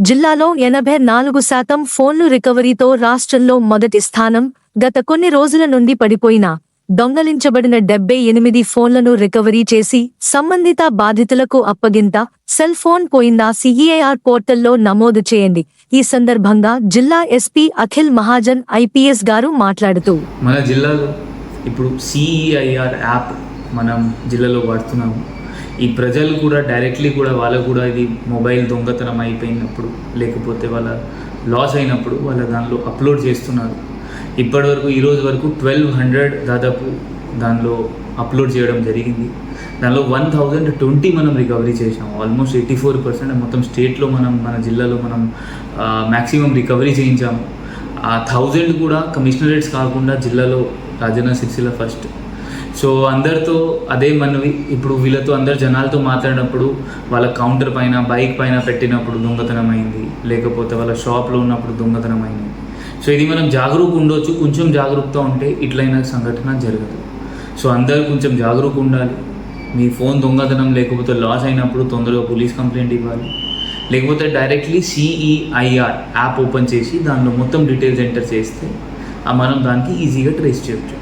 జిల్లాలో 84% ఫోన్లు రికవరీతో రాష్ట్రంలో మొదటి స్థానం. గత కొన్ని రోజుల నుండి పడిపోయిన, దొంగలించబడిన 78 ఫోన్లను రికవరీ చేసి సంబంధిత బాధితులకు అప్పగింత. సెల్ ఫోన్ పోయిందా సిఈఐఆర్ పోర్టల్లో నమోదు చేయండి. ఈ సందర్భంగా జిల్లా ఎస్పీ అఖిల్ మహాజన్ ఐపీఎస్ గారు మాట్లాడుతూ, మన జిల్లాలో ఇప్పుడు సిఈఐఆర్ యాప్ మనం జిల్లాలో వాడుతున్నాము. ఈ ప్రజలు కూడా డైరెక్ట్లీ కూడా వాళ్ళకు కూడా ఇది మొబైల్ దొంగతనం అయిపోయినప్పుడు లేకపోతే వాళ్ళ లాస్ అయినప్పుడు వాళ్ళ దానిలో అప్లోడ్ చేస్తున్నారు. ఇప్పటివరకు ఈరోజు వరకు 1200 దాదాపు దానిలో అప్లోడ్ చేయడం జరిగింది. దానిలో 1020 మనం రికవరీ చేసాము. ఆల్మోస్ట్ 84% మొత్తం స్టేట్లో మన జిల్లాలో మనం మ్యాక్సిమం రికవరీ చేయించాము. ఆ 1000 కూడా కమిషనరేట్స్ కాకుండా జిల్లాలో రాజన్న సిరిసిల్ల ఫస్ట్. సో అందరితో అదే మనవి, ఇప్పుడు వీళ్ళతో అందరు జనాలతో మాట్లాడినప్పుడు వాళ్ళ కౌంటర్ పైన బైక్ పైన పెట్టినప్పుడు దొంగతనం అయింది, లేకపోతే వాళ్ళ షాప్లో ఉన్నప్పుడు దొంగతనం అయింది. సో ఇది మనం జాగరూకంగా ఉండొచ్చు. కొంచెం జాగరూకత ఉంటే ఇట్లైన సంఘటన జరగదు. సో అందరు కొంచెం జాగరూకంగా ఉండాలి. మీ ఫోన్ దొంగతనం లేకపోతే లాస్ అయినప్పుడు తొందరగా పోలీస్ కంప్లైంట్ ఇవ్వాలి, లేకపోతే డైరెక్ట్లీ సిఈఐఆర్ యాప్ ఓపెన్ చేసి దానిలో మొత్తం డీటెయిల్స్ ఎంటర్ చేస్తే మనం దానికి ఈజీగా ట్రేస్ చేయొచ్చు.